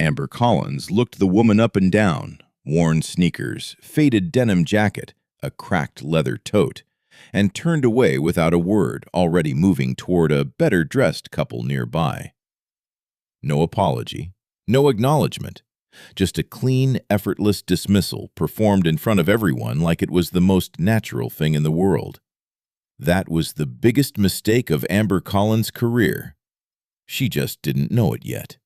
Amber Collins looked the woman up and down, worn sneakers, faded denim jacket, a cracked leather tote, and turned away without a word, already moving toward a better-dressed couple nearby. No apology, no acknowledgement, just a clean, effortless dismissal performed in front of everyone like it was the most natural thing in the world. That was the biggest mistake of Amber Collins' career. She just didn't know it yet.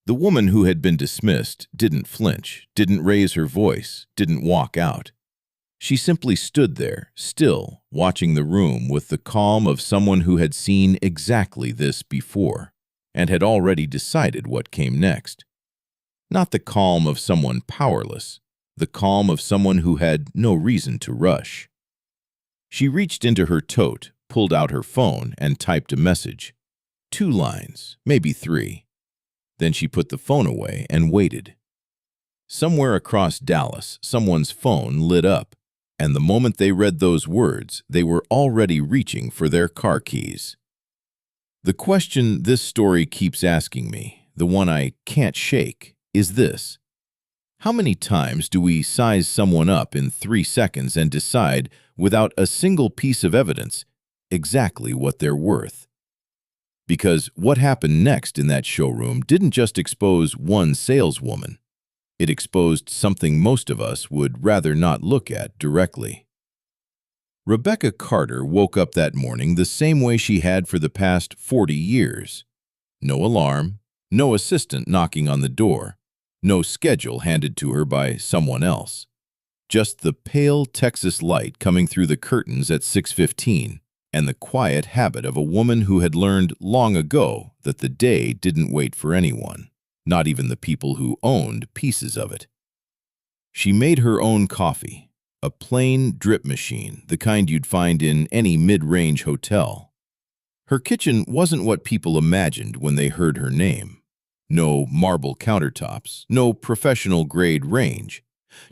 The woman who had been dismissed didn't flinch, didn't raise her voice, didn't walk out. She simply stood there, still, watching the room with the calm of someone who had seen exactly this before and had already decided what came next. Not the calm of someone powerless, the calm of someone who had no reason to rush. She reached into her tote, pulled out her phone, and typed a message. 2 lines, maybe 3. Then she put the phone away and waited. Somewhere across Dallas, someone's phone lit up, and the moment they read those words, they were already reaching for their car keys. The question this story keeps asking me, the one I can't shake, is this. How many times do we size someone up in 3 seconds and decide, without a single piece of evidence, exactly what they're worth? Because what happened next in that showroom didn't just expose one saleswoman. It exposed something most of us would rather not look at directly. Rebecca Carter woke up that morning the same way she had for the past 40 years. No alarm, no assistant knocking on the door, no schedule handed to her by someone else. Just the pale Texas light coming through the curtains at 6:15, and the quiet habit of a woman who had learned long ago that the day didn't wait for anyone, not even the people who owned pieces of it. She made her own coffee, a plain drip machine, the kind you'd find in any mid-range hotel. Her kitchen wasn't what people imagined when they heard her name. No marble countertops, no professional-grade range.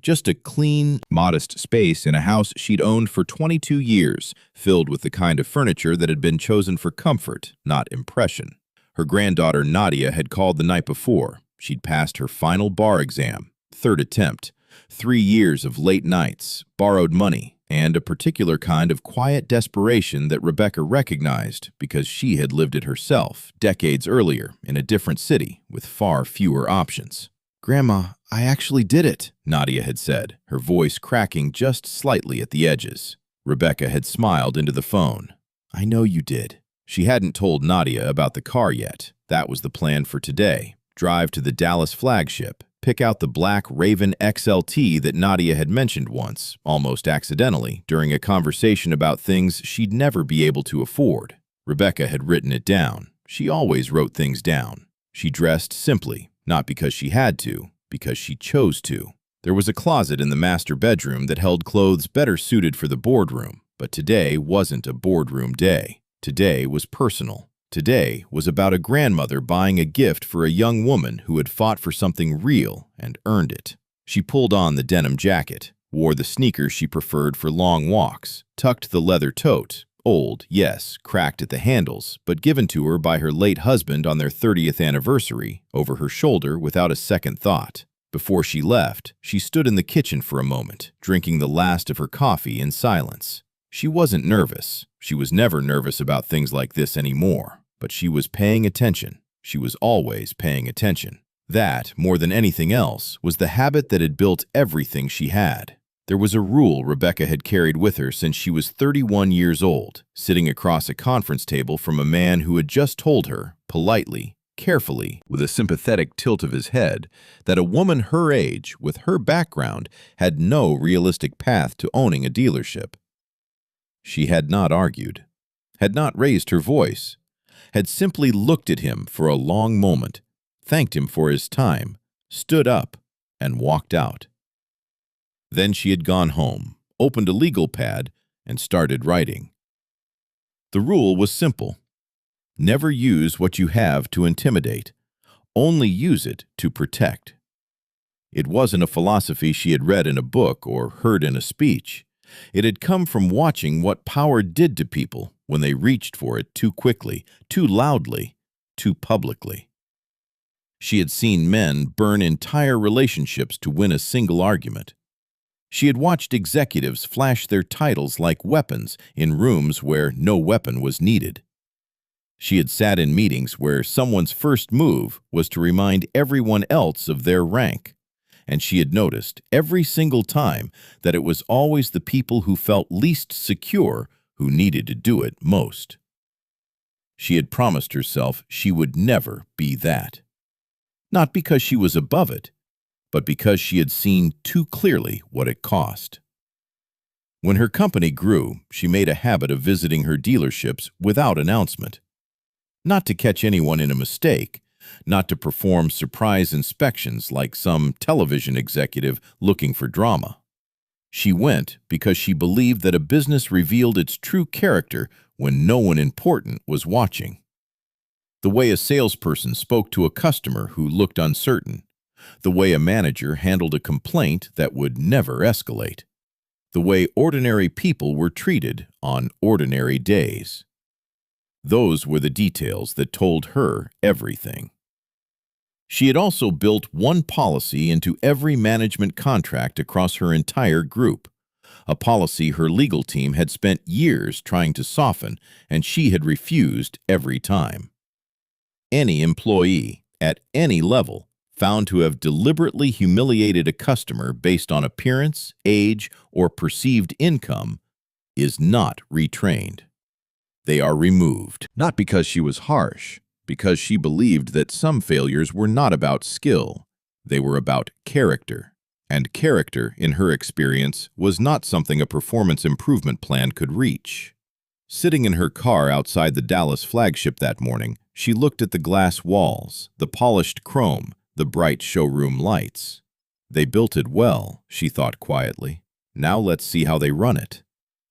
Just a clean, modest space in a house she'd owned for 22 years, filled with the kind of furniture that had been chosen for comfort, not impression. Her granddaughter Nadia had called the night before. She'd passed her final bar exam, 3rd attempt, 3 years of late nights, borrowed money, and a particular kind of quiet desperation that Rebecca recognized because she had lived it herself decades earlier in a different city with far fewer options. "Grandma, I actually did it," Nadia had said, her voice cracking just slightly at the edges. Rebecca had smiled into the phone. "I know you did." She hadn't told Nadia about the car yet. That was the plan for today. Drive to the Dallas flagship, pick out the black Raven XLT that Nadia had mentioned once, almost accidentally, during a conversation about things she'd never be able to afford. Rebecca had written it down. She always wrote things down. She dressed simply, not because she had to, because she chose to. There was a closet in the master bedroom that held clothes better suited for the boardroom, but today wasn't a boardroom day. Today was personal. Today was about a grandmother buying a gift for a young woman who had fought for something real and earned it. She pulled on the denim jacket, wore the sneakers she preferred for long walks, tucked the leather tote, old, yes, cracked at the handles, but given to her by her late husband on their 30th anniversary, over her shoulder without a second thought. Before she left, she stood in the kitchen for a moment, drinking the last of her coffee in silence. She wasn't nervous. She was never nervous about things like this anymore. But she was paying attention. She was always paying attention. That, more than anything else, was the habit that had built everything she had. There was a rule Rebecca had carried with her since she was 31 years old, sitting across a conference table from a man who had just told her, politely, carefully, with a sympathetic tilt of his head, that a woman her age, with her background, had no realistic path to owning a dealership. She had not argued, had not raised her voice, had simply looked at him for a long moment, thanked him for his time, stood up, and walked out. Then she had gone home, opened a legal pad, and started writing. The rule was simple. Never use what you have to intimidate. Only use it to protect. It wasn't a philosophy she had read in a book or heard in a speech. It had come from watching what power did to people when they reached for it too quickly, too loudly, too publicly. She had seen men burn entire relationships to win a single argument. She had watched executives flash their titles like weapons in rooms where no weapon was needed. She had sat in meetings where someone's first move was to remind everyone else of their rank, and she had noticed every single time that it was always the people who felt least secure who needed to do it most. She had promised herself she would never be that. Not because she was above it, but because she had seen too clearly what it cost. When her company grew, she made a habit of visiting her dealerships without announcement. Not to catch anyone in a mistake, not to perform surprise inspections like some television executive looking for drama. She went because she believed that a business revealed its true character when no one important was watching. The way a salesperson spoke to a customer who looked uncertain, the way a manager handled a complaint that would never escalate, the way ordinary people were treated on ordinary days. Those were the details that told her everything. She had also built one policy into every management contract across her entire group, a policy her legal team had spent years trying to soften, and she had refused every time. Any employee, at any level, found to have deliberately humiliated a customer based on appearance, age, or perceived income is not retrained. They are removed, not because she was harsh, because she believed that some failures were not about skill, they were about character. And character, in her experience, was not something a performance improvement plan could reach. Sitting in her car outside the Dallas flagship that morning, she looked at the glass walls, the polished chrome, the bright showroom lights. They built it well, she thought quietly. Now let's see how they run it.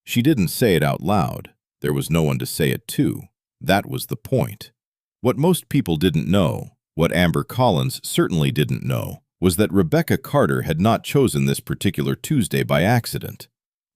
She didn't say it out loud. There was no one to say it to. That was the point. What most people didn't know, what Amber Collins certainly didn't know, was that Rebecca Carter had not chosen this particular Tuesday by accident.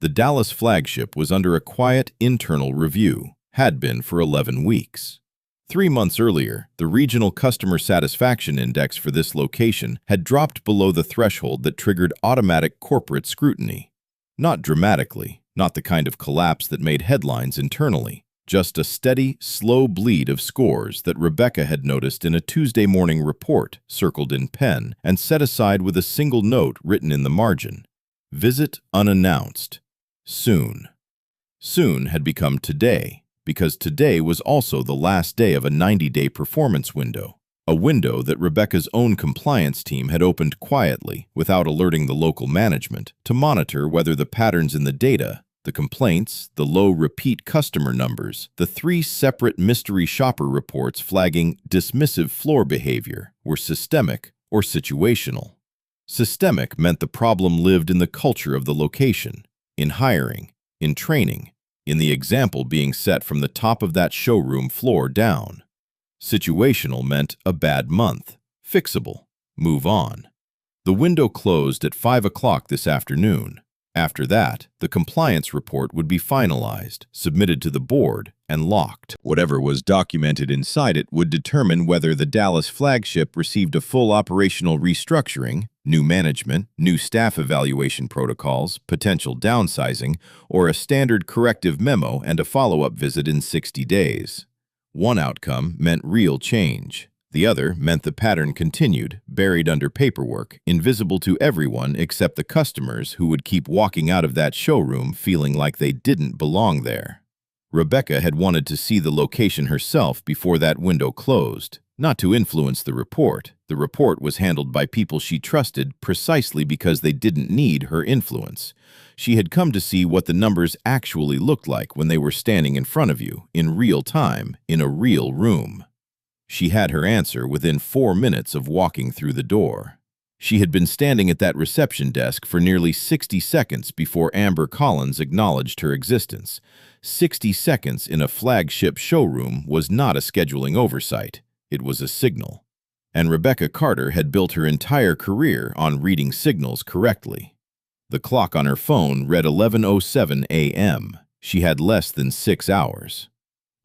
The Dallas flagship was under a quiet internal review, had been for 11 weeks. 3 months earlier, the regional customer satisfaction index for this location had dropped below the threshold that triggered automatic corporate scrutiny. Not dramatically, not the kind of collapse that made headlines internally, just a steady, slow bleed of scores that Rebecca had noticed in a Tuesday morning report circled in pen and set aside with a single note written in the margin. Visit unannounced. Soon. Soon had become today, because today was also the last day of a 90-day performance window, a window that Rebecca's own compliance team had opened quietly, without alerting the local management, to monitor whether the patterns in the data, the complaints, the low repeat customer numbers, the 3 separate mystery shopper reports flagging dismissive floor behavior, were systemic or situational. Systemic meant the problem lived in the culture of the location, in hiring, in training, in the example being set from the top of that showroom floor down. Situational meant a bad month, fixable, move on. The window closed at 5 o'clock this afternoon. After that, the compliance report would be finalized, submitted to the board, and locked. Whatever was documented inside it would determine whether the Dallas flagship received a full operational restructuring, new management, new staff evaluation protocols, potential downsizing, or a standard corrective memo and a follow-up visit in 60 days. One outcome meant real change. The other meant the pattern continued, buried under paperwork, invisible to everyone except the customers who would keep walking out of that showroom feeling like they didn't belong there. Rebecca had wanted to see the location herself before that window closed, not to influence the report. The report was handled by people she trusted precisely because they didn't need her influence. She had come to see what the numbers actually looked like when they were standing in front of you, in real time, in a real room. She had her answer within 4 minutes of walking through the door. She had been standing at that reception desk for nearly 60 seconds before Amber Collins acknowledged her existence. 60 seconds in a flagship showroom was not a scheduling oversight. It was a signal. And Rebecca Carter had built her entire career on reading signals correctly. The clock on her phone read 11:07 a.m. She had less than 6 hours.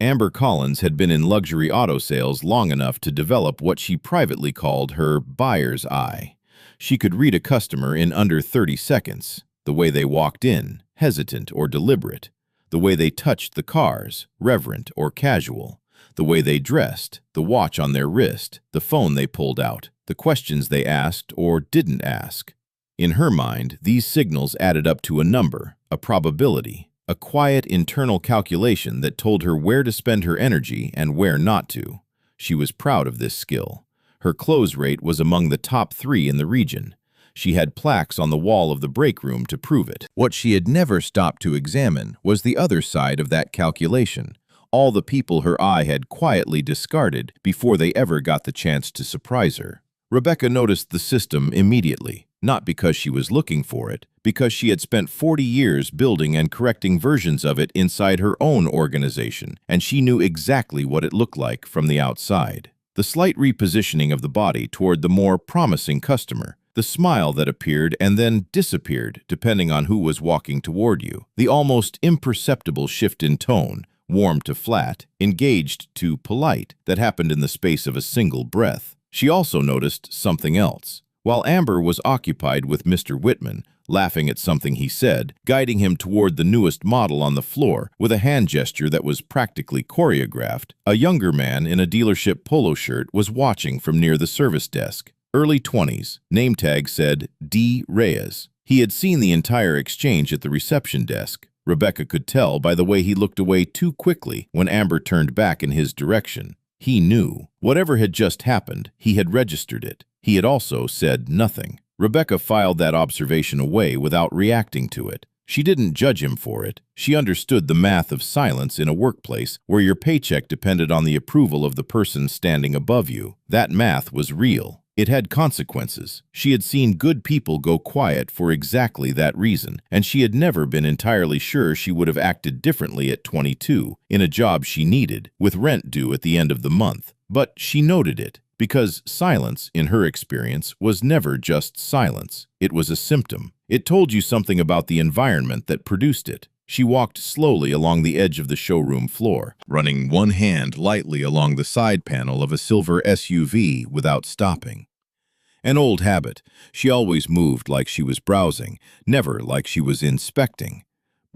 Amber Collins had been in luxury auto sales long enough to develop what she privately called her buyer's eye. She could read a customer in under 30 seconds, the way they walked in, hesitant or deliberate, the way they touched the cars, reverent or casual, the way they dressed, the watch on their wrist, the phone they pulled out, the questions they asked or didn't ask. In her mind, these signals added up to a number, a probability, a quiet internal calculation that told her where to spend her energy and where not to. She was proud of this skill. Her close rate was among the top 3 in the region. She had plaques on the wall of the break room to prove it. What she had never stopped to examine was the other side of that calculation, all the people her eye had quietly discarded before they ever got the chance to surprise her. Rebecca noticed the system immediately, not because she was looking for it, because she had spent 40 years building and correcting versions of it inside her own organization, and she knew exactly what it looked like from the outside. The slight repositioning of the body toward the more promising customer, the smile that appeared and then disappeared depending on who was walking toward you, the almost imperceptible shift in tone, warm to flat, engaged to polite, that happened in the space of a single breath. She also noticed something else. While Amber was occupied with Mr. Whitman, laughing at something he said, guiding him toward the newest model on the floor with a hand gesture that was practically choreographed, a younger man in a dealership polo shirt was watching from near the service desk. Early 20s, name tag said D. Reyes. He had seen the entire exchange at the reception desk. Rebecca could tell by the way he looked away too quickly when Amber turned back in his direction. He knew. Whatever had just happened, he had registered it. He had also said nothing. Rebecca filed that observation away without reacting to it. She didn't judge him for it. She understood the math of silence in a workplace where your paycheck depended on the approval of the person standing above you. That math was real. It had consequences. She had seen good people go quiet for exactly that reason, and she had never been entirely sure she would have acted differently at 22, in a job she needed, with rent due at the end of the month. But she noted it, because silence, in her experience, was never just silence. It was a symptom. It told you something about the environment that produced it. She walked slowly along the edge of the showroom floor, running one hand lightly along the side panel of a silver SUV without stopping. An old habit. She always moved like she was browsing, never like she was inspecting.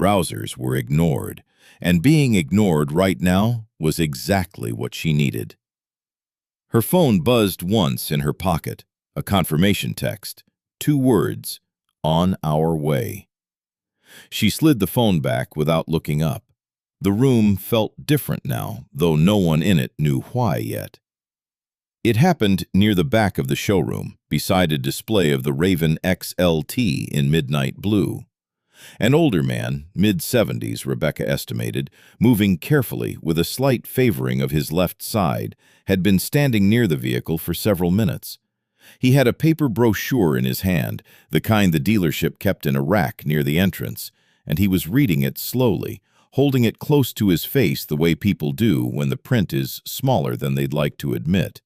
Browsers were ignored, and being ignored right now was exactly what she needed. Her phone buzzed once in her pocket, a confirmation text, 2 words, "On our way." She slid the phone back without looking up. The room felt different now, though no one in it knew why yet. It happened near the back of the showroom, beside a display of the Raven XLT in midnight blue. An older man, mid-70s, Rebecca estimated, moving carefully with a slight favoring of his left side, had been standing near the vehicle for several minutes. He had a paper brochure in his hand, the kind the dealership kept in a rack near the entrance, and he was reading it slowly, holding it close to his face the way people do when the print is smaller than they'd like to admit.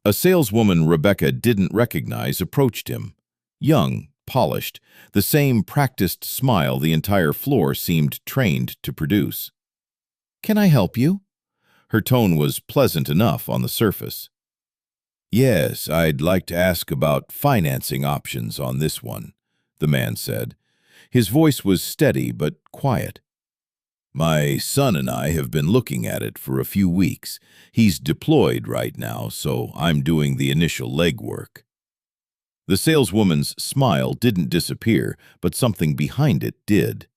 A saleswoman Rebecca didn't recognize approached him. Young, polished, the same practiced smile the entire floor seemed trained to produce. "Can I help you?" Her tone was pleasant enough on the surface. "Yes, I'd like to ask about financing options on this one," the man said. His voice was steady but quiet. "My son and I have been looking at it for a few weeks. He's deployed right now, so I'm doing the initial legwork." The saleswoman's smile didn't disappear, but something behind it did.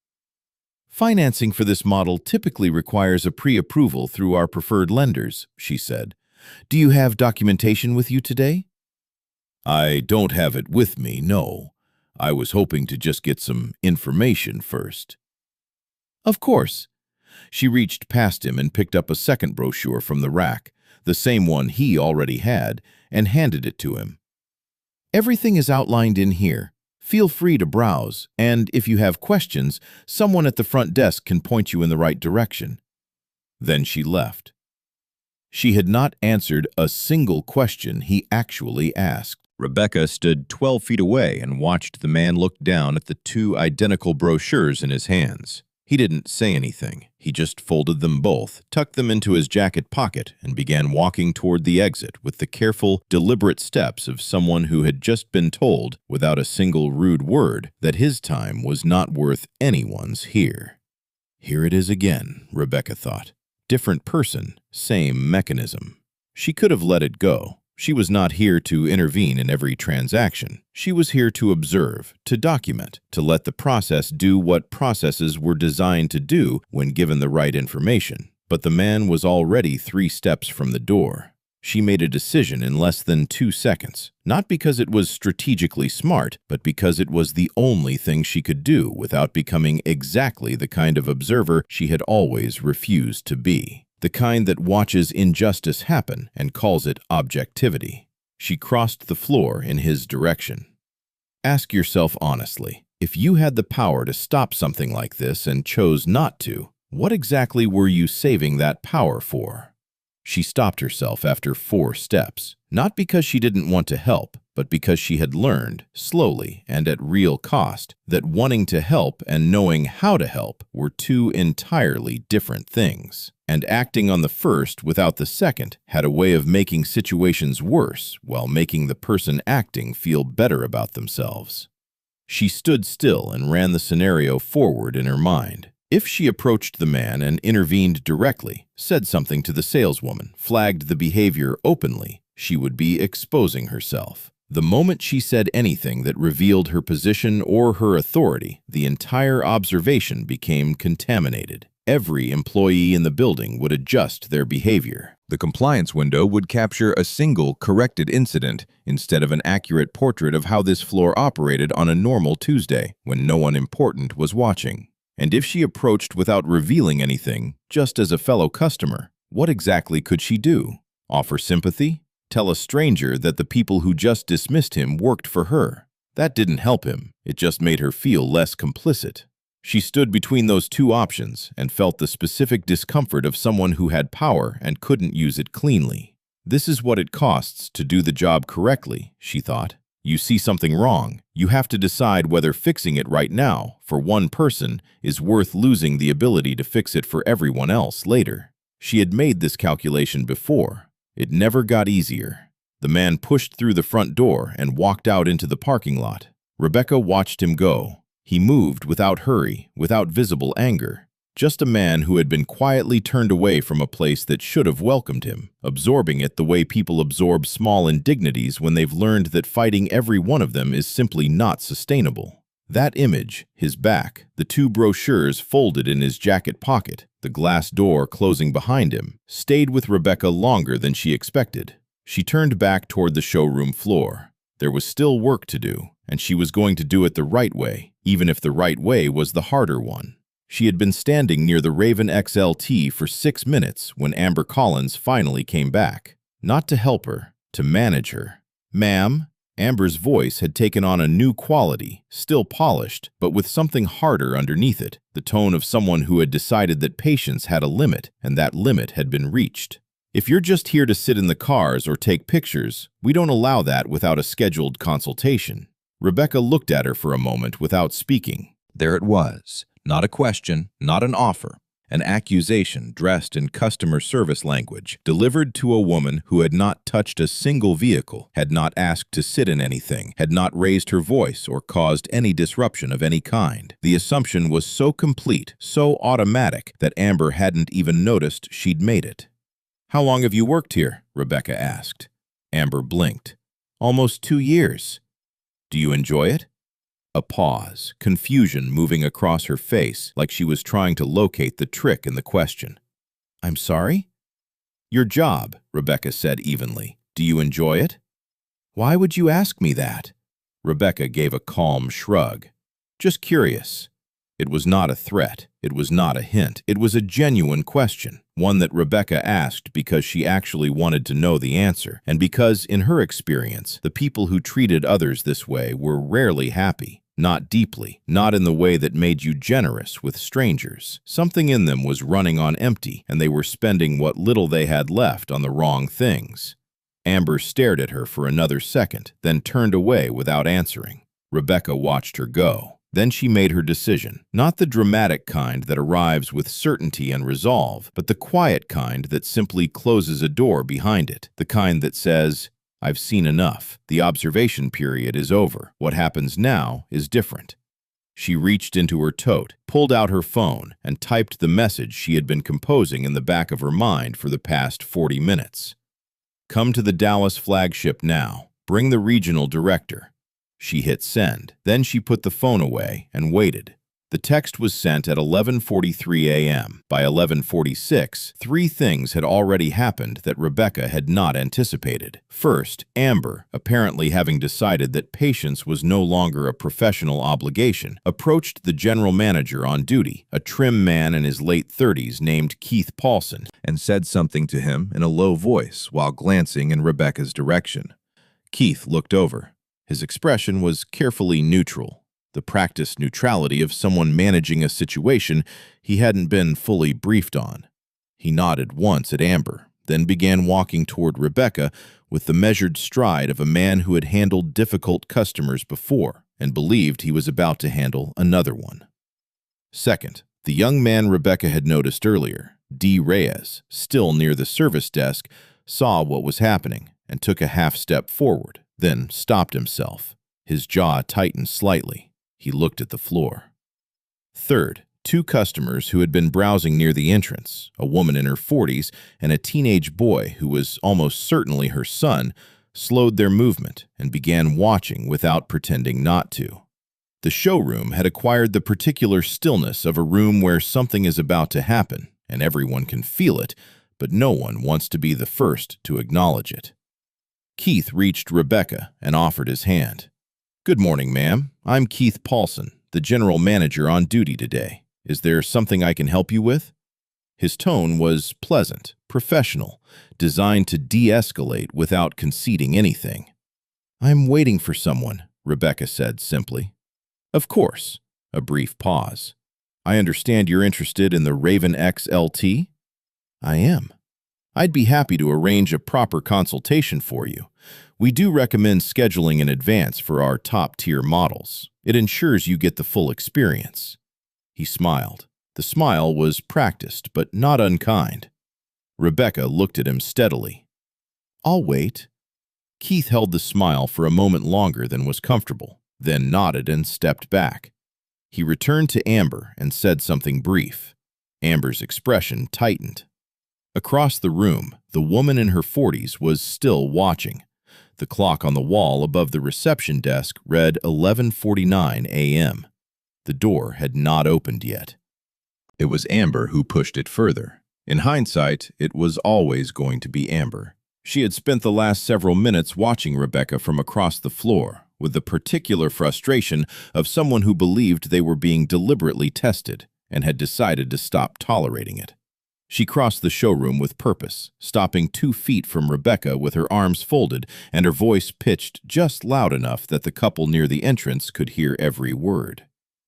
"Financing for this model typically requires a pre-approval through our preferred lenders," she said. "Do you have documentation with you today?" "I don't have it with me, no. I was hoping to just get some information first." "Of course." She reached past him and picked up a second brochure from the rack, the same one he already had, and handed it to him. "Everything is outlined in here. Feel free to browse, and if you have questions, someone at the front desk can point you in the right direction." Then she left. She had not answered a single question he actually asked. Rebecca stood 12 feet away and watched the man look down at the 2 identical brochures in his hands. He didn't say anything. He just folded them both, tucked them into his jacket pocket, and began walking toward the exit with the careful, deliberate steps of someone who had just been told, without a single rude word, that his time was not worth anyone's here. Here it is again, Rebecca thought. Different person, same mechanism. She could have let it go. She was not here to intervene in every transaction. She was here to observe, to document, to let the process do what processes were designed to do when given the right information. But the man was already 3 steps from the door. She made a decision in less than 2 seconds, not because it was strategically smart, but because it was the only thing she could do without becoming exactly the kind of observer she had always refused to be. The kind that watches injustice happen and calls it objectivity. She crossed the floor in his direction. Ask yourself honestly, if you had the power to stop something like this and chose not to, what exactly were you saving that power for? She stopped herself after 4 steps, not because she didn't want to help, but because she had learned, slowly and at real cost, that wanting to help and knowing how to help were 2 entirely different things. And acting on the first without the second had a way of making situations worse while making the person acting feel better about themselves. She stood still and ran the scenario forward in her mind. If she approached the man and intervened directly, said something to the saleswoman, flagged the behavior openly, she would be exposing herself. The moment she said anything that revealed her position or her authority, the entire observation became contaminated. Every employee in the building would adjust their behavior. The compliance window would capture a single corrected incident instead of an accurate portrait of how this floor operated on a normal Tuesday when no one important was watching. And if she approached without revealing anything, just as a fellow customer, what exactly could she do? Offer sympathy? Tell a stranger that the people who just dismissed him worked for her? That didn't help him. It just made her feel less complicit. She stood between those 2 options and felt the specific discomfort of someone who had power and couldn't use it cleanly. This is what it costs to do the job correctly, she thought. You see something wrong. You have to decide whether fixing it right now, for one person, is worth losing the ability to fix it for everyone else later. She had made this calculation before. It never got easier. The man pushed through the front door and walked out into the parking lot. Rebecca watched him go. He moved without hurry, without visible anger. Just a man who had been quietly turned away from a place that should have welcomed him, absorbing it the way people absorb small indignities when they've learned that fighting every one of them is simply not sustainable. That image, his back, the 2 brochures folded in his jacket pocket, the glass door closing behind him, stayed with Rebecca longer than she expected. She turned back toward the showroom floor. There was still work to do, and she was going to do it the right way, even if the right way was the harder one. She had been standing near the Raven XLT for 6 minutes when Amber Collins finally came back. Not to help her, to manage her. "Ma'am?" Amber's voice had taken on a new quality, still polished, but with something harder underneath it, the tone of someone who had decided that patience had a limit, and that limit had been reached. "If you're just here to sit in the cars or take pictures, we don't allow that without a scheduled consultation." Rebecca looked at her for a moment without speaking. There it was. Not a question, not an offer. An accusation dressed in customer service language, delivered to a woman who had not touched a single vehicle, had not asked to sit in anything, had not raised her voice or caused any disruption of any kind. The assumption was so complete, so automatic, that Amber hadn't even noticed she'd made it. "How long have you worked here?" Rebecca asked. Amber blinked. "Almost 2 years. Do you enjoy it?" A pause, confusion moving across her face like she was trying to locate the trick in the question. "I'm sorry?" "Your job," Rebecca said evenly. "Do you enjoy it?" "Why would you ask me that?" Rebecca gave a calm shrug. "Just curious." It was not a threat. It was not a hint. It was a genuine question, one that Rebecca asked because she actually wanted to know the answer, and because, in her experience, the people who treated others this way were rarely happy. Not deeply, not in the way that made you generous with strangers. Something in them was running on empty, and they were spending what little they had left on the wrong things. Amber stared at her for another second, then turned away without answering. Rebecca watched her go. Then she made her decision, not the dramatic kind that arrives with certainty and resolve, but the quiet kind that simply closes a door behind it, the kind that says, "I've seen enough. The observation period is over. What happens now is different." She reached into her tote, pulled out her phone, and typed the message she had been composing in the back of her mind for the past 40 minutes. "Come to the Dallas flagship now. Bring the regional director." She hit send. Then she put the phone away and waited. The text was sent at 11:43 a.m. By 11:46, three things had already happened that Rebecca had not anticipated. First, Amber, apparently having decided that patience was no longer a professional obligation, approached the general manager on duty, a trim man in his late 30s named Keith Paulson, and said something to him in a low voice while glancing in Rebecca's direction. Keith looked over. His expression was carefully neutral, the practiced neutrality of someone managing a situation he hadn't been fully briefed on. He nodded once at Amber, then began walking toward Rebecca with the measured stride of a man who had handled difficult customers before and believed he was about to handle another one. Second, the young man Rebecca had noticed earlier, D. Reyes, still near the service desk, saw what was happening and took a half step forward, then stopped himself. His jaw tightened slightly. He looked at the floor. Third, two customers who had been browsing near the entrance, a woman in her 40s and a teenage boy who was almost certainly her son, slowed their movement and began watching without pretending not to. The showroom had acquired the particular stillness of a room where something is about to happen, and everyone can feel it, but no one wants to be the first to acknowledge it. Keith reached Rebecca and offered his hand. "Good morning, ma'am. I'm Keith Paulson, the general manager on duty today. Is there something I can help you with?" His tone was pleasant, professional, designed to de-escalate without conceding anything. "I'm waiting for someone," Rebecca said simply. "Of course." A brief pause. "I understand you're interested in the Raven XLT?" "I am. I'd be happy to arrange a proper consultation for you. We do recommend scheduling in advance for our top-tier models. It ensures you get the full experience." He smiled. The smile was practiced, but not unkind. Rebecca looked at him steadily. "I'll wait." Keith held the smile for a moment longer than was comfortable, then nodded and stepped back. He returned to Amber and said something brief. Amber's expression tightened. Across the room, the woman in her 40s was still watching. The clock on the wall above the reception desk read 11:49 a.m. The door had not opened yet. It was Amber who pushed it further. In hindsight, it was always going to be Amber. She had spent the last several minutes watching Rebecca from across the floor, with the particular frustration of someone who believed they were being deliberately tested and had decided to stop tolerating it. She crossed the showroom with purpose, stopping 2 feet from Rebecca with her arms folded and her voice pitched just loud enough that the couple near the entrance could hear every word.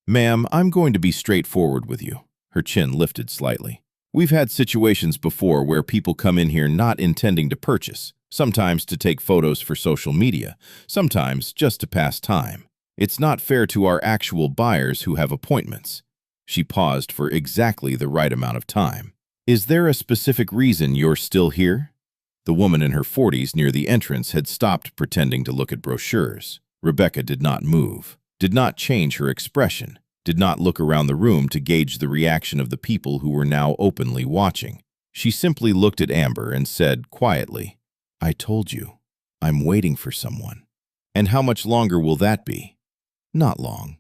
"Ma'am, I'm going to be straightforward with you." Her chin lifted slightly. "We've had situations before where people come in here not intending to purchase, sometimes to take photos for social media, sometimes just to pass time. It's not fair to our actual buyers who have appointments." She paused for exactly the right amount of time. "Is there a specific reason you're still here?" The woman in her 40s near the entrance had stopped pretending to look at brochures. Rebecca did not move, did not change her expression, did not look around the room to gauge the reaction of the people who were now openly watching. She simply looked at Amber and said quietly, "I told you, I'm waiting for someone." "And how much longer will that be?" "Not long."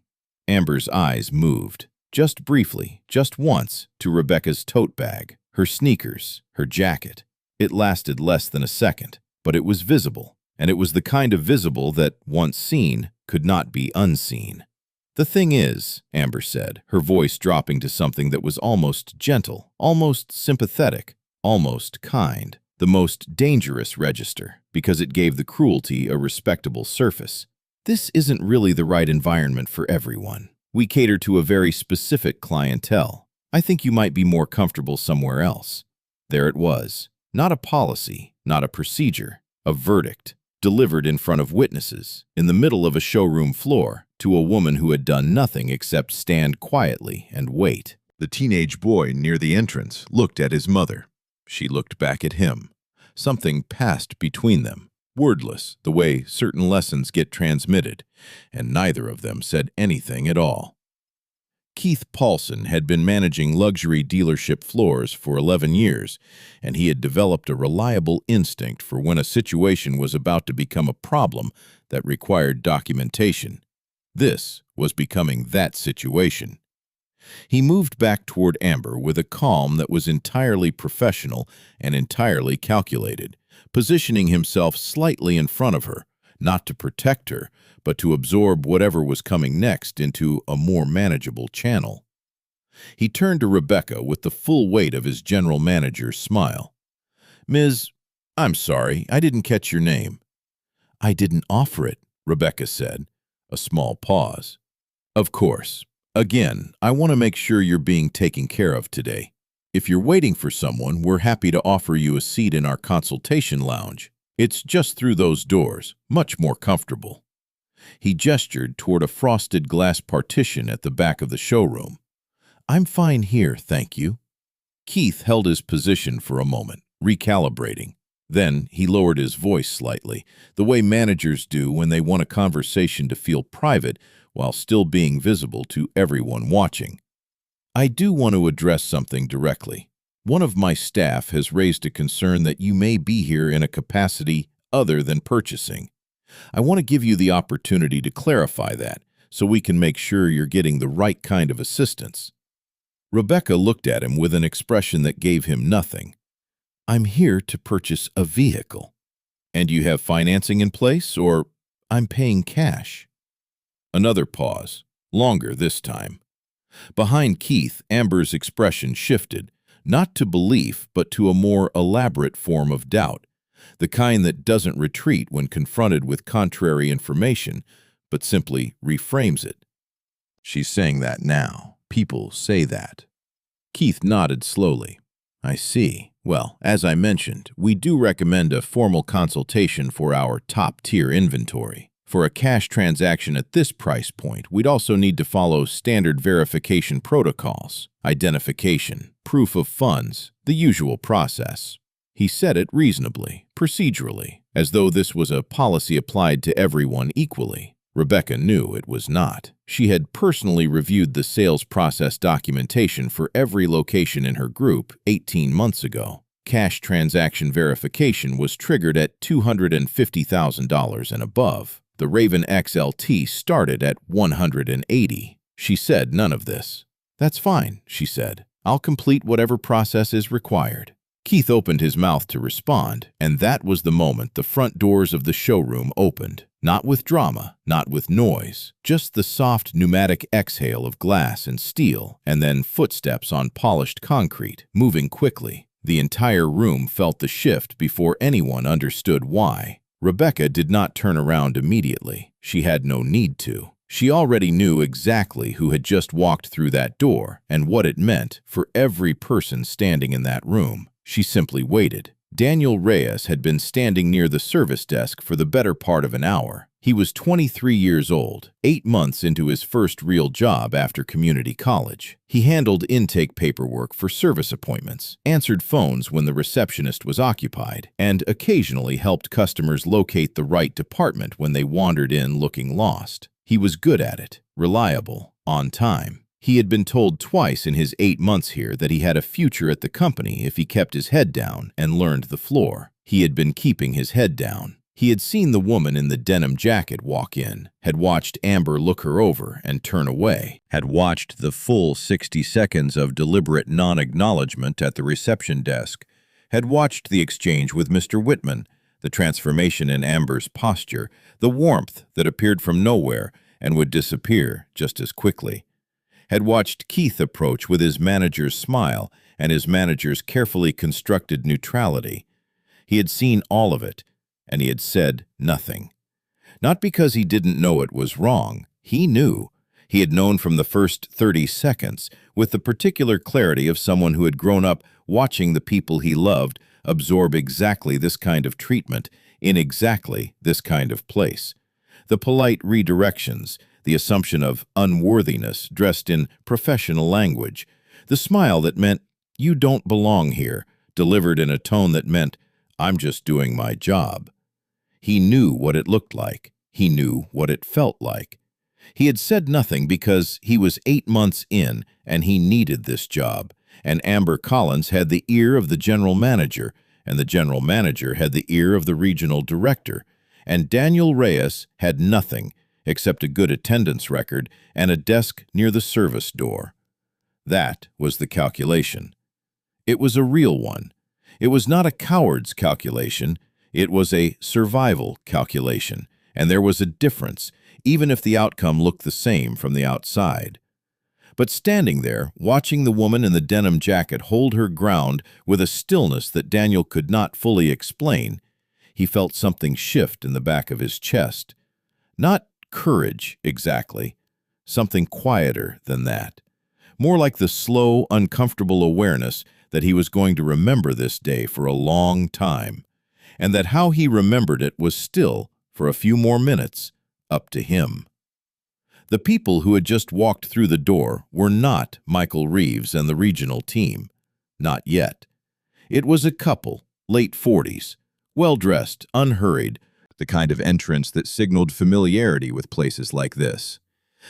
Amber's eyes moved, just briefly, just once, to Rebecca's tote bag, her sneakers, her jacket. It lasted less than a second, but it was visible, and it was the kind of visible that, once seen, could not be unseen. "The thing is," Amber said, her voice dropping to something that was almost gentle, almost sympathetic, almost kind, the most dangerous register, because it gave the cruelty a respectable surface. "This isn't really the right environment for everyone. We cater to a very specific clientele. I think you might be more comfortable somewhere else." There it was. Not a policy, not a procedure, a verdict, delivered in front of witnesses, in the middle of a showroom floor, to a woman who had done nothing except stand quietly and wait. The teenage boy near the entrance looked at his mother. She looked back at him. Something passed between them, wordless, the way certain lessons get transmitted, and neither of them said anything at all. Keith Paulson had been managing luxury dealership floors for 11 years, and he had developed a reliable instinct for when a situation was about to become a problem that required documentation. This was becoming that situation. He moved back toward Amber with a calm that was entirely professional and entirely calculated, positioning himself slightly in front of her, not to protect her, but to absorb whatever was coming next into a more manageable channel. He turned to Rebecca with the full weight of his general manager's smile. "Ms. I'm sorry, I didn't catch your name." "I didn't offer it," Rebecca said. A small pause. "Of course. Again, I want to make sure you're being taken care of today. If you're waiting for someone, we're happy to offer you a seat in our consultation lounge. It's just through those doors, much more comfortable." He gestured toward a frosted glass partition at the back of the showroom. "I'm fine here, thank you." Keith held his position for a moment, recalibrating. Then he lowered his voice slightly, the way managers do when they want a conversation to feel private while still being visible to everyone watching. "I do want to address something directly. One of my staff has raised a concern that you may be here in a capacity other than purchasing. I want to give you the opportunity to clarify that, so we can make sure you're getting the right kind of assistance." Rebecca looked at him with an expression that gave him nothing. "I'm here to purchase a vehicle." "And you have financing in place, or—" "I'm paying cash." Another pause, longer this time. Behind Keith, Amber's expression shifted, not to belief, but to a more elaborate form of doubt, the kind that doesn't retreat when confronted with contrary information, but simply reframes it. "She's saying that now. People say that." Keith nodded slowly. "I see. Well, as I mentioned, we do recommend a formal consultation for our top-tier inventory. For a cash transaction at this price point, we'd also need to follow standard verification protocols, identification, proof of funds, the usual process." He said it reasonably, procedurally, as though this was a policy applied to everyone equally. Rebecca knew it was not. She had personally reviewed the sales process documentation for every location in her group 18 months ago. Cash transaction verification was triggered at $250,000 and above. The Raven XLT started at $180. She said none of this. "That's fine," she said. "I'll complete whatever process is required." Keith opened his mouth to respond, and that was the moment the front doors of the showroom opened. Not with drama, not with noise, just the soft pneumatic exhale of glass and steel, and then footsteps on polished concrete, moving quickly. The entire room felt the shift before anyone understood why. Rebecca did not turn around immediately. She had no need to. She already knew exactly who had just walked through that door and what it meant for every person standing in that room. She simply waited. Daniel Reyes had been standing near the service desk for the better part of an hour. He was 23 years old, 8 months into his first real job after community college. He handled intake paperwork for service appointments, answered phones when the receptionist was occupied, and occasionally helped customers locate the right department when they wandered in looking lost. He was good at it, reliable, on time. He had been told twice in his 8 months here that he had a future at the company if he kept his head down and learned the floor. He had been keeping his head down. He had seen the woman in the denim jacket walk in, had watched Amber look her over and turn away, had watched the full 60 seconds of deliberate non-acknowledgement at the reception desk, had watched the exchange with Mr. Whitman, the transformation in Amber's posture, the warmth that appeared from nowhere and would disappear just as quickly, had watched Keith approach with his manager's smile and his manager's carefully constructed neutrality. He had seen all of it, and he had said nothing. Not because he didn't know it was wrong. He knew. He had known from the first 30 seconds, with the particular clarity of someone who had grown up watching the people he loved absorb exactly this kind of treatment in exactly this kind of place. The polite redirections, the assumption of unworthiness dressed in professional language, the smile that meant, "You don't belong here," delivered in a tone that meant, "I'm just doing my job." He knew what it looked like. He knew what it felt like. He had said nothing because he was 8 months in and he needed this job, and Amber Collins had the ear of the general manager, and the general manager had the ear of the regional director, and Daniel Reyes had nothing except a good attendance record and a desk near the service door. That was the calculation. It was a real one. It was not a coward's calculation. It was a survival calculation, and there was a difference, even if the outcome looked the same from the outside. But standing there, watching the woman in the denim jacket hold her ground with a stillness that Daniel could not fully explain, he felt something shift in the back of his chest. Not courage, exactly. Something quieter than that. More like the slow, uncomfortable awareness that he was going to remember this day for a long time, and that how he remembered it was still, for a few more minutes, up to him. The people who had just walked through the door were not Michael Reeves and the regional team. Not yet. It was a couple, late 40s, well-dressed, unhurried, the kind of entrance that signaled familiarity with places like this.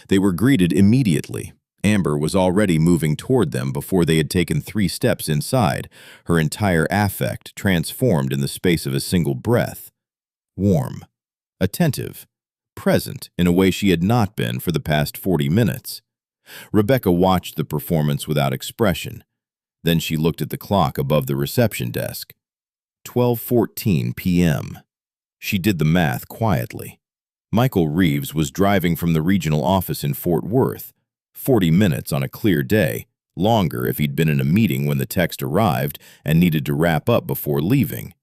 They were greeted immediately. Amber was already moving toward them before they had taken 3 steps inside, her entire affect transformed in the space of a single breath. Warm, attentive, present in a way she had not been for the past 40 minutes. Rebecca watched the performance without expression. Then she looked at the clock above the reception desk. 12:14 p.m. She did the math quietly. Michael Reeves was driving from the regional office in Fort Worth. 40 minutes on a clear day, longer if he'd been in a meeting when the text arrived and needed to wrap up before leaving.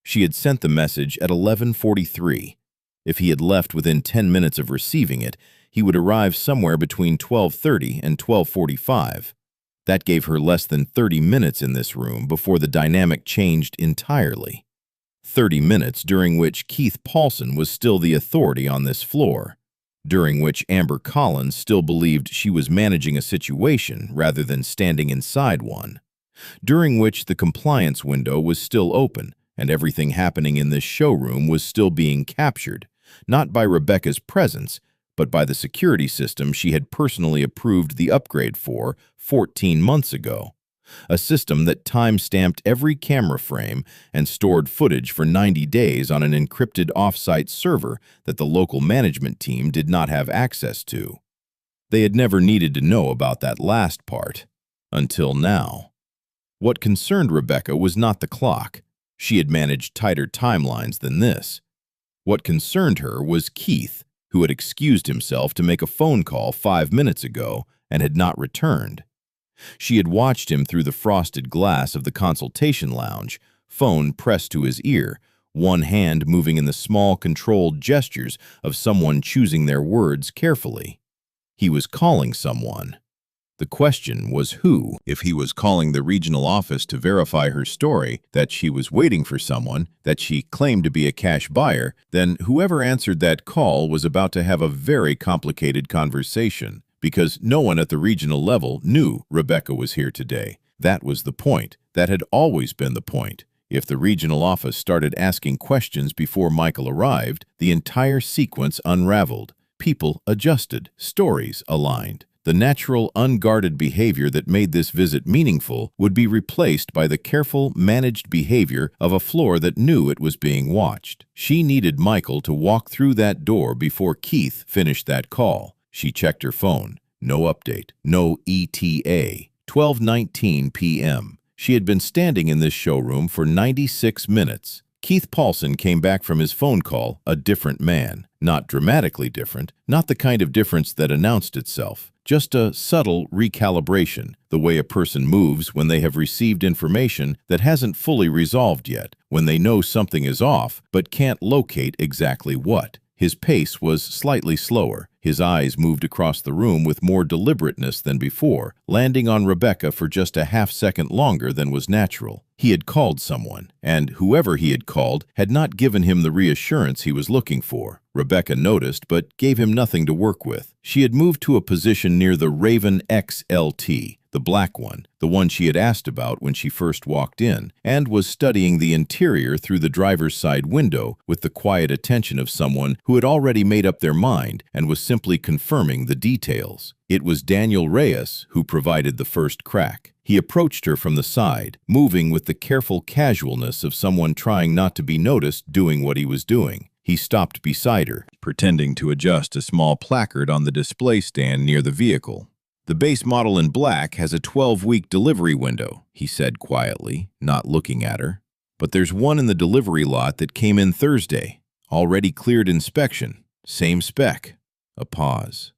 She had sent the message at 11:43. If he had left within 10 minutes of receiving it, he would arrive somewhere between 12:30 and 12:45. That gave her less than 30 minutes in this room before the dynamic changed entirely. 30 minutes during which Keith Paulson was still the authority on this floor, during which Amber Collins still believed she was managing a situation rather than standing inside one, during which the compliance window was still open and everything happening in this showroom was still being captured, not by Rebecca's presence, but by the security system she had personally approved the upgrade for 14 months ago, a system that time-stamped every camera frame and stored footage for 90 days on an encrypted off-site server that the local management team did not have access to. They had never needed to know about that last part, until now. What concerned Rebecca was not the clock. She had managed tighter timelines than this. What concerned her was Keith, who had excused himself to make a phone call 5 minutes ago and had not returned. She had watched him through the frosted glass of the consultation lounge, phone pressed to his ear, one hand moving in the small, controlled gestures of someone choosing their words carefully. He was calling someone. The question was who. If he was calling the regional office to verify her story, that she was waiting for someone, that she claimed to be a cash buyer, then whoever answered that call was about to have a very complicated conversation, because no one at the regional level knew Rebecca was here today. That was the point. That had always been the point. If the regional office started asking questions before Michael arrived, the entire sequence unraveled. People adjusted, stories aligned. The natural, unguarded behavior that made this visit meaningful would be replaced by the careful, managed behavior of a floor that knew it was being watched. She needed Michael to walk through that door before Keith finished that call. She checked her phone. No update. No ETA. 12:19 p.m. She had been standing in this showroom for 96 minutes. Keith Paulson came back from his phone call a different man. Not dramatically different, not the kind of difference that announced itself. Just a subtle recalibration, the way a person moves when they have received information that hasn't fully resolved yet, when they know something is off but can't locate exactly what. His pace was slightly slower. His eyes moved across the room with more deliberateness than before, landing on Rebecca for just a half-second longer than was natural. He had called someone, and whoever he had called had not given him the reassurance he was looking for. Rebecca noticed, but gave him nothing to work with. She had moved to a position near the Raven XLT, the black one, the one she had asked about when she first walked in, and was studying the interior through the driver's side window with the quiet attention of someone who had already made up their mind and was simply confirming the details. It was Daniel Reyes who provided the first crack. He approached her from the side, moving with the careful casualness of someone trying not to be noticed doing what he was doing. He stopped beside her, pretending to adjust a small placard on the display stand near the vehicle. "The base model in black has a 12-week delivery window," he said quietly, not looking at her. "But there's one in the delivery lot that came in Thursday, already cleared inspection, same spec." A pause.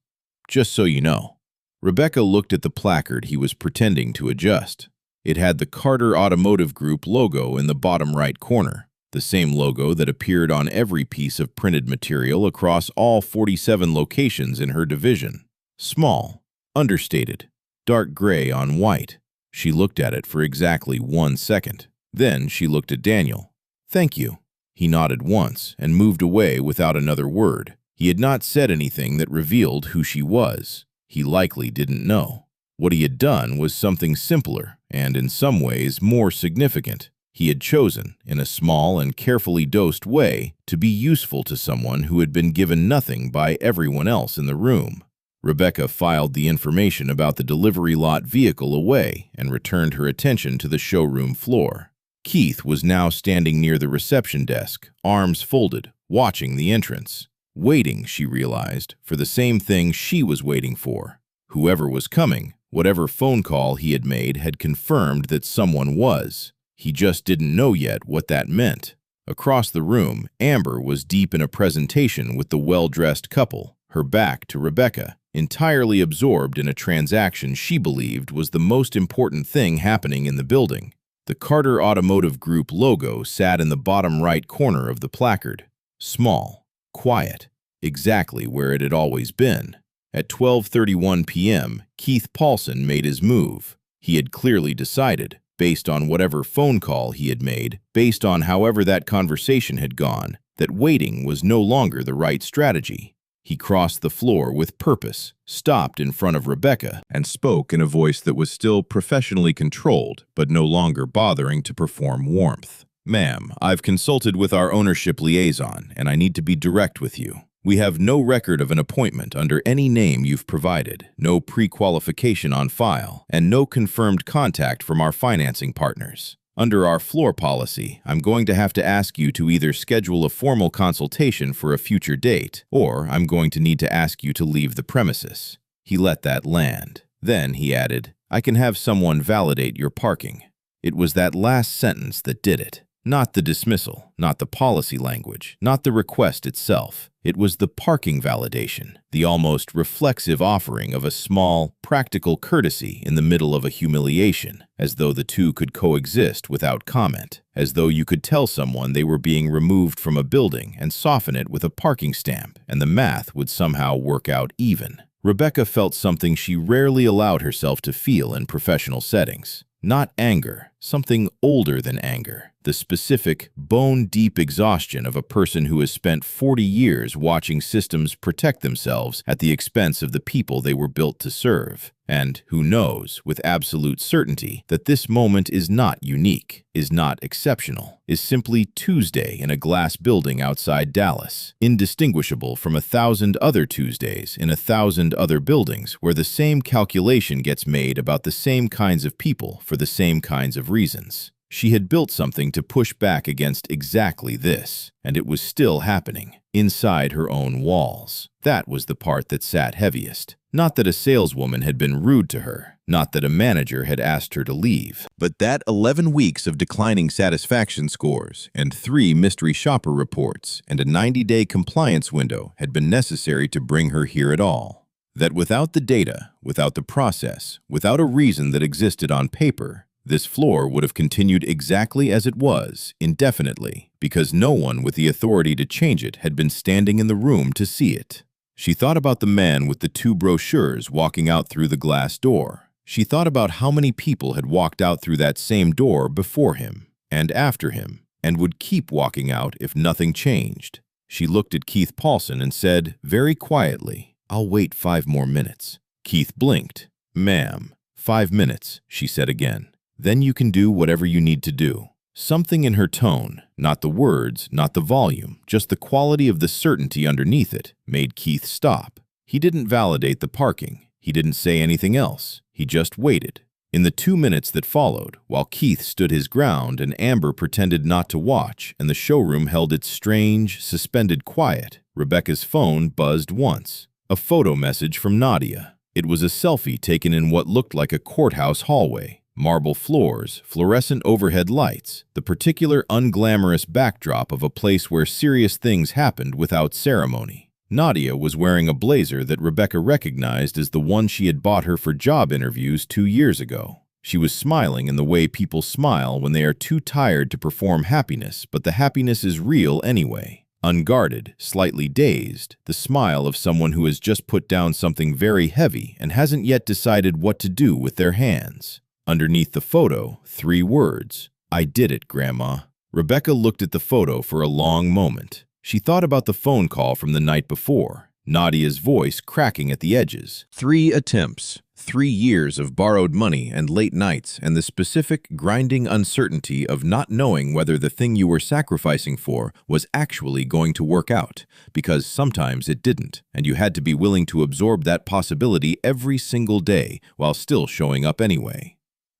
"Just so you know." Rebecca looked at the placard he was pretending to adjust. It had the Carter Automotive Group logo in the bottom right corner, the same logo that appeared on every piece of printed material across all 47 locations in her division. Small, understated, dark gray on white. She looked at it for exactly 1 second. Then she looked at Daniel. "Thank you." He nodded once and moved away without another word. He had not said anything that revealed who she was. He likely didn't know. What he had done was something simpler and, in some ways, more significant. He had chosen, in a small and carefully dosed way, to be useful to someone who had been given nothing by everyone else in the room. Rebecca filed the information about the delivery lot vehicle away and returned her attention to the showroom floor. Keith was now standing near the reception desk, arms folded, watching the entrance. Waiting, she realized, for the same thing she was waiting for. Whoever was coming, whatever phone call he had made, had confirmed that someone was. He just didn't know yet what that meant. Across the room, Amber was deep in a presentation with the well-dressed couple, her back to Rebecca, entirely absorbed in a transaction she believed was the most important thing happening in the building. The Carter Automotive Group logo sat in the bottom right corner of the placard. Small, quiet, exactly where it had always been. At 12:31 p.m., Keith Paulson made his move. He had clearly decided, based on whatever phone call he had made, based on however that conversation had gone, that waiting was no longer the right strategy. He crossed the floor with purpose, stopped in front of Rebecca, and spoke in a voice that was still professionally controlled, but no longer bothering to perform warmth. "Ma'am, I've consulted with our ownership liaison, and I need to be direct with you. We have no record of an appointment under any name you've provided, no pre-qualification on file, and no confirmed contact from our financing partners. Under our floor policy, I'm going to have to ask you to either schedule a formal consultation for a future date, or I'm going to need to ask you to leave the premises." He let that land. Then he added, "I can have someone validate your parking." It was that last sentence that did it. Not the dismissal, not the policy language, not the request itself. It was the parking validation, the almost reflexive offering of a small, practical courtesy in the middle of a humiliation, as though the two could coexist without comment, as though you could tell someone they were being removed from a building and soften it with a parking stamp, and the math would somehow work out even. Rebecca felt something she rarely allowed herself to feel in professional settings. Not anger, something older than anger. The specific, bone-deep exhaustion of a person who has spent 40 years watching systems protect themselves at the expense of the people they were built to serve, and who knows, with absolute certainty, that this moment is not unique, is not exceptional, is simply Tuesday in a glass building outside Dallas, indistinguishable from 1,000 other Tuesdays in 1,000 other buildings where the same calculation gets made about the same kinds of people for the same kinds of reasons. She had built something to push back against exactly this, and it was still happening, inside her own walls. That was the part that sat heaviest. Not that a saleswoman had been rude to her, not that a manager had asked her to leave, but that 11 weeks of declining satisfaction scores and 3 mystery shopper reports and a 90-day compliance window had been necessary to bring her here at all. That without the data, without the process, without a reason that existed on paper, this floor would have continued exactly as it was, indefinitely, because no one with the authority to change it had been standing in the room to see it. She thought about the man with the two brochures walking out through the glass door. She thought about how many people had walked out through that same door before him and after him, and would keep walking out if nothing changed. She looked at Keith Paulson and said, very quietly, "I'll wait 5 more minutes." Keith blinked. "Ma'am, 5 minutes," she said again. "Then you can do whatever you need to do." Something in her tone, not the words, not the volume, just the quality of the certainty underneath it, made Keith stop. He didn't validate the parking. He didn't say anything else. He just waited. In the 2 minutes that followed, while Keith stood his ground and Amber pretended not to watch and the showroom held its strange, suspended quiet, Rebecca's phone buzzed once. A photo message from Nadia. It was a selfie taken in what looked like a courthouse hallway. Marble floors, fluorescent overhead lights, the particular unglamorous backdrop of a place where serious things happened without ceremony. Nadia was wearing a blazer that Rebecca recognized as the one she had bought her for job interviews 2 years ago. She was smiling in the way people smile when they are too tired to perform happiness, but the happiness is real anyway. Unguarded, slightly dazed, the smile of someone who has just put down something very heavy and hasn't yet decided what to do with their hands. Underneath the photo, 3 words. "I did it, Grandma." Rebecca looked at the photo for a long moment. She thought about the phone call from the night before, Nadia's voice cracking at the edges. 3 attempts, 3 years of borrowed money and late nights, and the specific, grinding uncertainty of not knowing whether the thing you were sacrificing for was actually going to work out, because sometimes it didn't, and you had to be willing to absorb that possibility every single day while still showing up anyway.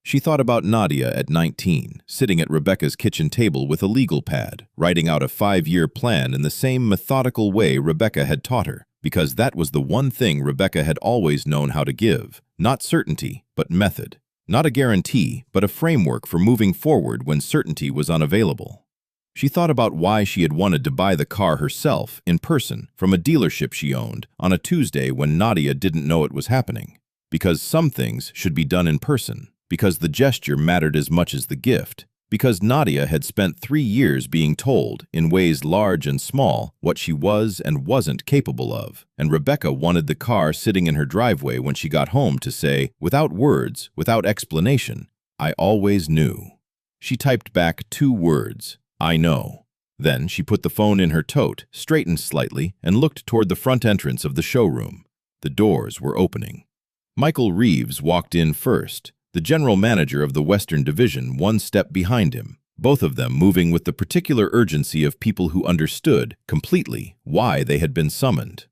She thought about Nadia at 19, sitting at Rebecca's kitchen table with a legal pad, writing out a 5-year plan in the same methodical way Rebecca had taught her, because that was the one thing Rebecca had always known how to give, not certainty, but method. Not a guarantee, but a framework for moving forward when certainty was unavailable. She thought about why she had wanted to buy the car herself, in person, from a dealership she owned, on a Tuesday when Nadia didn't know it was happening. Because some things should be done in person. Because the gesture mattered as much as the gift, because Nadia had spent 3 years being told, in ways large and small, what she was and wasn't capable of, and Rebecca wanted the car sitting in her driveway when she got home to say, without words, without explanation, "I always knew." She typed back 2 words, "I know." Then she put the phone in her tote, straightened slightly, and looked toward the front entrance of the showroom. The doors were opening. Michael Reeves walked in first, the general manager of the Western Division 1 step behind him, both of them moving with the particular urgency of people who understood, completely, why they had been summoned.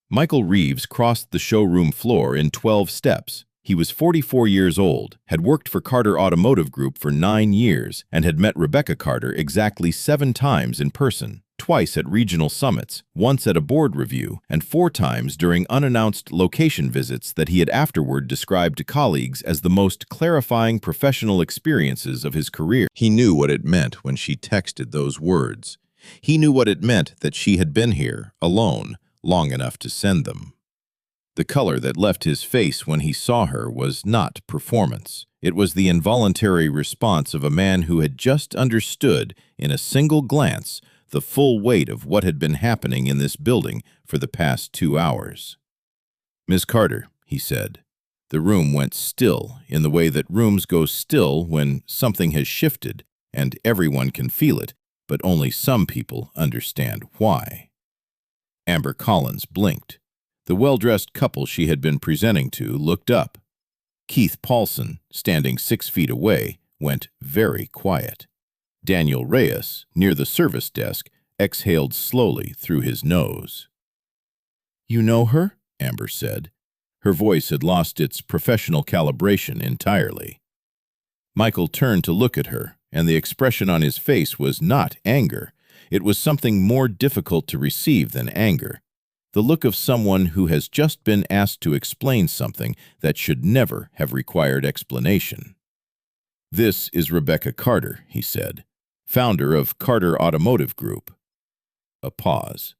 Michael Reeves crossed the showroom floor in 12 steps. He was 44 years old, had worked for Carter Automotive Group for 9 years, and had met Rebecca Carter exactly 7 times in person. Twice at regional summits, once at a board review, and 4 times during unannounced location visits that he had afterward described to colleagues as the most clarifying professional experiences of his career. He knew what it meant when she texted those words. He knew what it meant that she had been here, alone, long enough to send them. The color that left his face when he saw her was not performance. It was the involuntary response of a man who had just understood, in a single glance, the full weight of what had been happening in this building for the past 2 hours. "Miss Carter," he said. The room went still in the way that rooms go still when something has shifted, and everyone can feel it, but only some people understand why. Amber Collins blinked. The well-dressed couple she had been presenting to looked up. Keith Paulson, standing 6 feet away, went very quiet. Daniel Reyes, near the service desk, exhaled slowly through his nose. "You know her?" Amber said. Her voice had lost its professional calibration entirely. Michael turned to look at her, and the expression on his face was not anger. It was something more difficult to receive than anger. The look of someone who has just been asked to explain something that should never have required explanation. "This is Rebecca Carter," he said, "founder of Carter Automotive Group." A pause.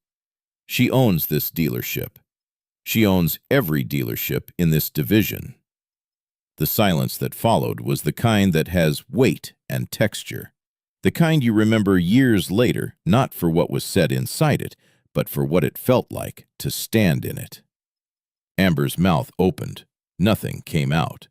"She owns this dealership. She owns every dealership in this division." The silence that followed was the kind that has weight and texture. The kind you remember years later, not for what was said inside it, but for what it felt like to stand in it. Amber's mouth opened. Nothing came out.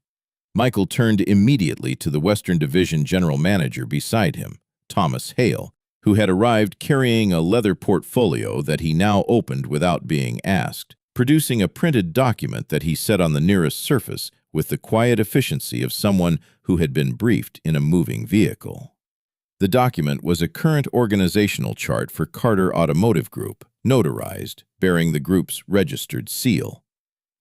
Michael turned immediately to the Western Division General Manager beside him, Thomas Hale, who had arrived carrying a leather portfolio that he now opened without being asked, producing a printed document that he set on the nearest surface with the quiet efficiency of someone who had been briefed in a moving vehicle. The document was a current organizational chart for Carter Automotive Group, notarized, bearing the group's registered seal.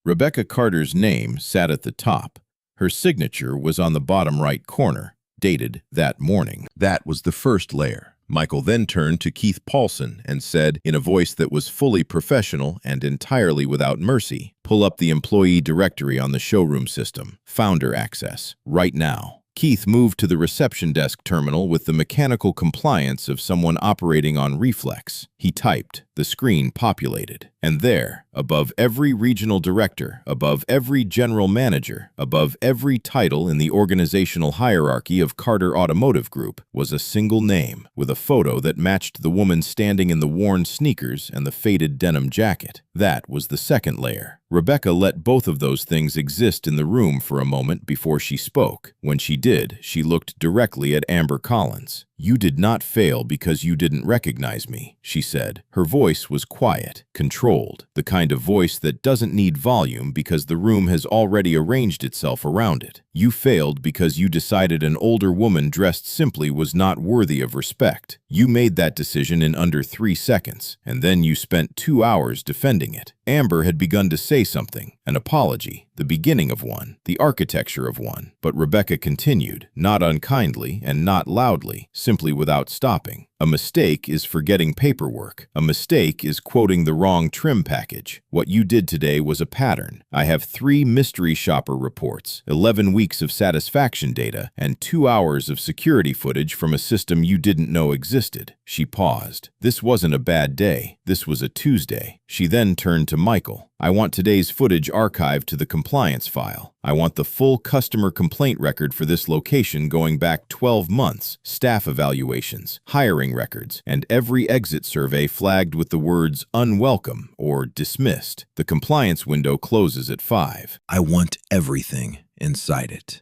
Rebecca Carter's name sat at the top. Her signature was on the bottom right corner, dated that morning. That was the first layer. Michael then turned to Keith Paulson and said, in a voice that was fully professional and entirely without mercy, "Pull up the employee directory on the showroom system. Founder access. Right now." Keith moved to the reception desk terminal with the mechanical compliance of someone operating on reflex. He typed. The screen populated. And there, above every regional director, above every general manager, above every title in the organizational hierarchy of Carter Automotive Group, was a single name, with a photo that matched the woman standing in the worn sneakers and the faded denim jacket. That was the second layer. Rebecca let both of those things exist in the room for a moment before she spoke. When she did, she looked directly at Amber Collins. "You did not fail because you didn't recognize me," she said. Her voice was quiet, controlled, the kind of voice that doesn't need volume because the room has already arranged itself around it. "You failed because you decided an older woman dressed simply was not worthy of respect. You made that decision in under 3 seconds, and then you spent 2 hours defending it." Amber had begun to say something, an apology, the beginning of one, the architecture of one. But Rebecca continued, not unkindly and not loudly, simply without stopping. "A mistake is forgetting paperwork. A mistake is quoting the wrong trim package. What you did today was a pattern. I have 3 mystery shopper reports, 11 weeks of satisfaction data, and 2 hours of security footage from a system you didn't know existed." She paused. This wasn't a bad day. This was a Tuesday. She then turned to Michael. "I want today's footage archived to the compliance file. I want the full customer complaint record for this location going back 12 months, staff evaluations, hiring records, and every exit survey flagged with the words unwelcome or dismissed. The compliance window closes at 5. I want everything inside it."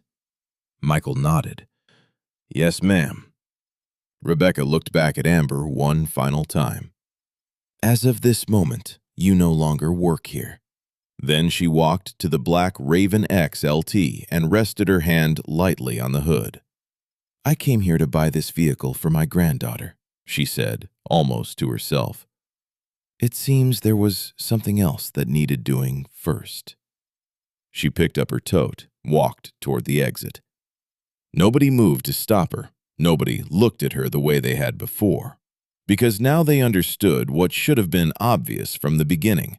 Michael nodded. "Yes, ma'am." Rebecca looked back at Amber one final time. "As of this moment, you no longer work here." Then she walked to the black Raven X LT and rested her hand lightly on the hood. "I came here to buy this vehicle for my granddaughter," she said, almost to herself. "It seems there was something else that needed doing first." She picked up her tote, walked toward the exit. Nobody moved to stop her. Nobody looked at her the way they had before. Because now they understood what should have been obvious from the beginning.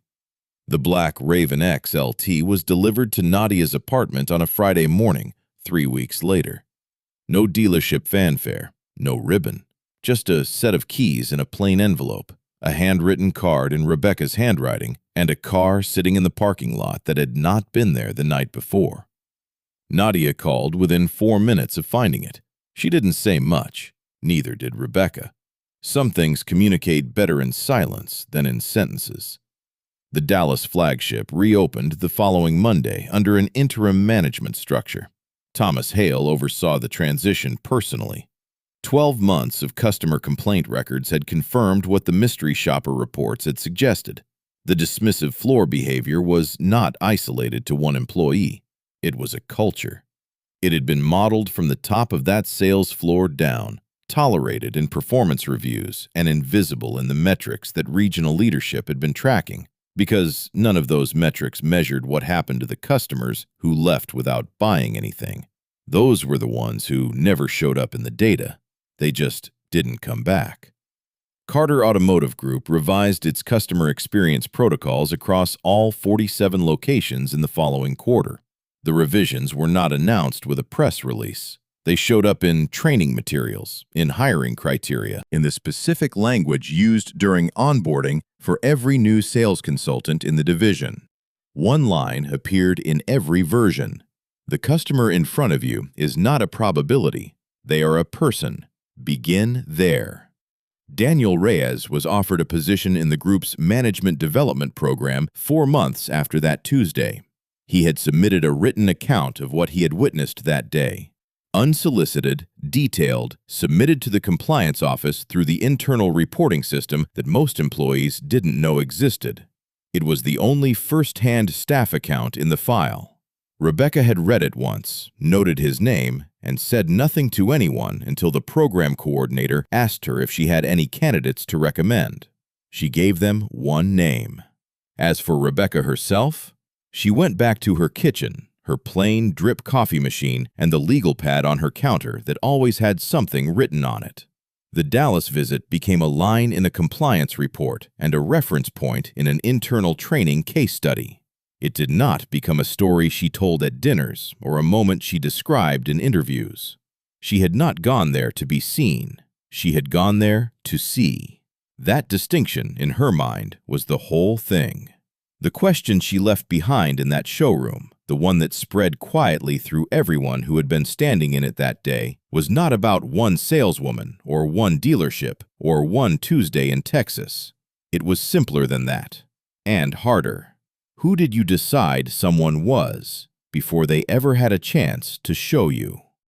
The black Raven X LT was delivered to Nadia's apartment on a Friday morning, 3 weeks later. No dealership fanfare, no ribbon, just a set of keys in a plain envelope, a handwritten card in Rebecca's handwriting, and a car sitting in the parking lot that had not been there the night before. Nadia called within 4 minutes of finding it. She didn't say much, neither did Rebecca. Some things communicate better in silence than in sentences. The Dallas flagship reopened the following Monday under an interim management structure. Thomas Hale oversaw the transition personally. 12 months of customer complaint records had confirmed what the mystery shopper reports had suggested. The dismissive floor behavior was not isolated to one employee. It was a culture. It had been modeled from the top of that sales floor down, tolerated in performance reviews, and invisible in the metrics that regional leadership had been tracking, because none of those metrics measured what happened to the customers who left without buying anything. Those were the ones who never showed up in the data. They just didn't come back. Carter Automotive Group revised its customer experience protocols across all 47 locations in the following quarter. The revisions were not announced with a press release. They showed up in training materials, in hiring criteria, in the specific language used during onboarding for every new sales consultant in the division. One line appeared in every version. The customer in front of you is not a probability. They are a person. Begin there. Daniel Reyes was offered a position in the group's management development program 4 months after that Tuesday. He had submitted a written account of what he had witnessed that day. Unsolicited, detailed, submitted to the compliance office through the internal reporting system that most employees didn't know existed. It was the only first-hand staff account in the file. Rebecca had read it once, noted his name, and said nothing to anyone until the program coordinator asked her if she had any candidates to recommend. She gave them one name. As for Rebecca herself, she went back to her kitchen, her plain drip coffee machine, and the legal pad on her counter that always had something written on it. The Dallas visit became a line in a compliance report and a reference point in an internal training case study. It did not become a story she told at dinners or a moment she described in interviews. She had not gone there to be seen. She had gone there to see. That distinction, in her mind, was the whole thing. The question she left behind in that showroom, the one that spread quietly through everyone who had been standing in it that day, was not about one saleswoman or one dealership or one Tuesday in Texas. It was simpler than that, and harder. Who did you decide someone was before they ever had a chance to show you?